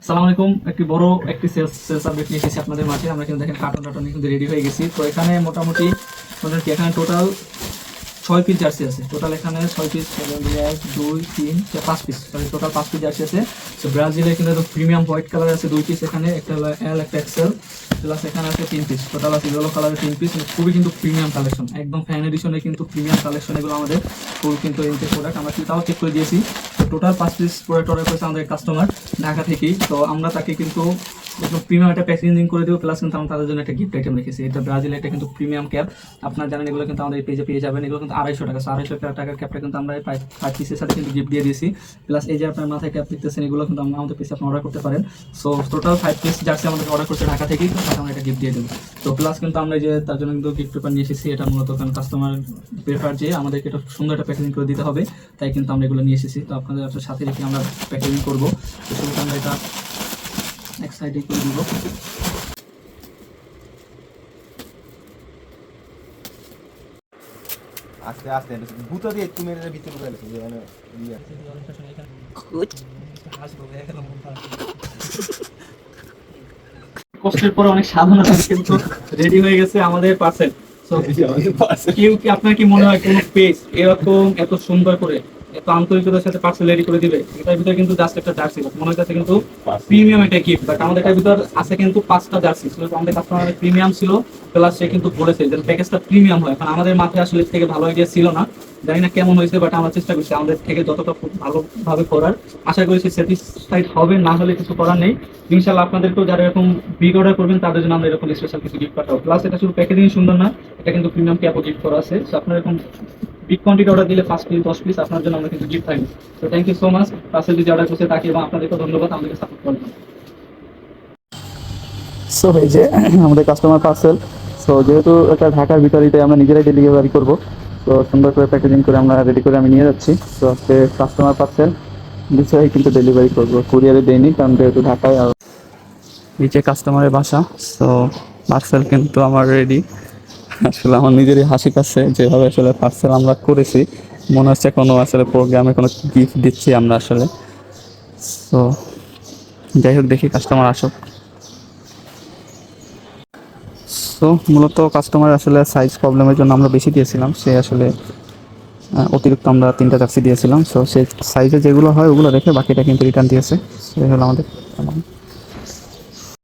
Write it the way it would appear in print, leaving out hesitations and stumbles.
আসসালামু আলাইকুম। একটি বড় একটি সেলস আপডেট নিয়ে এসেছি আপনাদের মাঝে। আমরা কিন্তু দেখেন কার্টন টাটন কিন্তু রেডি হয়ে গেছি। তো এখানে মোটামুটি আপনাদের কি এখানে টোটাল 6 পিস জার্সি আছে। টোটাল এখানে 6 piece, 1 2 3 4 5 piece, sorry total 5 piece jersey আছে। তো ব্রাজিলের কিন্তু প্রিমিয়াম হোয়াইট কালার আছে 2 পিস, এখানে একটা হলো এল একটা এক্সেল, প্লাস এখানে আছে 3 পিস। টোটাল আছে ইয়েলো কালারের 3 পিস। খুবই কিন্তু প্রিমিয়াম কালেকশন, একদম ফ্যান এডিশনের কিন্তু প্রিমিয়াম কালেকশন এগুলো আমাদের ফুল কিন্তু ইনটেক প্রোডাক্ট। আমরা তাও চেক করে দিয়েছি। তো টোটাল 5 পিস প্রোডাক্ট অর্ডার করেছে আমাদের কাস্টমার ঢাকা থেকেই। তো আমরা তাকে কিন্তু প্রিমিয়াম একটা প্যাকেজিং করে দেবো, প্লাস কিন্তু আমরা তাদের জন্য একটা গিফট আইটেম রেখেছি। এটা ব্রাজিলের একটা কিন্তু প্রিমিয়াম ক্যাপ, আপনারা জানেন এগুলো কিন্তু আমাদের পেজে পেয়ে যাবেন। এগুলো কিন্তু 250 টাকা, 250 টাকার ক্যাপটা কিন্তু আমরা 5 পিসের সাথে কিন্তু গিফট দিয়ে দিয়েছি। প্লাস এই যে আপনার মাথায় ক্যাপ দেখতেছেন, এগুলো কিন্তু আমরা আমাদের পেজে আপনি অর্ডার করতে পারেন। সো টোটাল 5 পিস জার্সি আমাদের অর্ডার করছে ঢাকা থেকেই, তো তাকে আমরা একটা গিফট দিয়ে দেবো। তো প্লাস কিন্তু আমরা যে তার জন্য কিন্তু গিফট পেপার নিয়ে এসেছি। এটা মূলত কাস্টমার প্রেফার যে আমাদেরকে এটা সুন্দর একটা প্যাকেজিং করে দিতে হবে, তাই কিন্তু আমরা এগুলো নিয়ে এসেছি। তো আপনাদের সাথে রেখে আমরা প্যাকেজিং করবো। তো শুরুতে আমরা এটা এক সাইডে করে দিব। আস্তে আস্তে ভূতো দিয়ে তুমি এর ভিতরে ঢুকে গেছো যে মানে কষ্টের পরে অনেক সাধনা কিন্তু রেডি হয়ে গেছে আমাদের পার্সেল। কেউ কি আপনার কি মনে হয় কোনো পেজ এরকম এত সুন্দর করে এত আন্তরিকতার সাথে পার্সেল রেডি করে দিবে? এটার ভিতরে কিন্তু জাস্ট একটা জার্সি মনে হচ্ছে কিন্তু প্রিমিয়াম একটা গিফট, বাট আমাদের এটার ভিতর আছে কিন্তু 5টা জার্সি ছিল। আমাদের কাস্টমার প্রিমিয়াম ছিল, প্লাস সে কিন্তু বলেছে যে প্যাকেজটা প্রিমিয়াম হয়। এখন আমাদের মাথায় আসলে এর থেকে ভালো আইডিয়া ছিল না, জানি না কেমন হয়েছে, বাট আমরা চেষ্টা করছি আমাদের থেকে যতটা ভালোভাবে করার। আশা করি সে স্যাটিসফাইড হবে, না হলে কিছু করার নেই। ইনশাআল্লাহ আপনাদেরকেও যারা এরকম বিগ অর্ডার করবেন তাদের জন্য আমরা এরকম স্পেশাল কিছু গিফট পাঠাবো। প্লাস এটা শুধু প্যাকেজিং সুন্দর না, এটা কিন্তু প্রিমিয়াম ক্যাপও গিফট করা আছে। সো আপনার এরকম বিগ কোয়ান্টিটি অর্ডার দিলে 5 পিস 10 পিস আপনার জন্য আমরা কিন্তু গিফট থাকবে। তো thank you so much parcel যদি অর্ডার করছে তাকে, এবং আপনাদেরকে ধন্যবাদ আমাদেরকে সাপোর্ট করার জন্য। সো এই যে আমাদের কাস্টমার পার্সেল। সো যেহেতু এটা ঢাকার ভিতরেই আমরা নিজেরাই ডেলিভারি করব, তো সুন্দর করে প্যাকেজিং করে আমরা রেডি করে আমি নিয়ে যাচ্ছি। তো আজকে কাস্টমার পার্সেল নিজেরাই কিন্তু ডেলিভারি করবো, কুরিয়ারে দেয়নি, কারণ যেহেতু ঢাকায়। আর এই যে কাস্টমারের বাসা। সো পার্সেল কিন্তু আমার রেডি। আসলে আমার নিজেরই হাসি পাচ্ছে যেভাবে আসলে পার্সেল আমরা করেছি, মনে হচ্ছে কোনো আসলে প্রোগ্রামে কোনো গিফট দিচ্ছি আমরা আসলে। সো যাই হোক, দেখি কাস্টমার আসুক। তো মূলত কাস্টমার আসলে সাইজ প্রবলেমের জন্য আমরা বেশি দিয়েছিলাম, সে আসলে অতিরিক্ত আমরা 3টা জার্সি দিয়েছিলাম। সো সে সাইজে যেগুলো হয় ওগুলো রেখে বাকিটা কিন্তু রিটার্ন দিয়েছে। সে হলো আমাদের।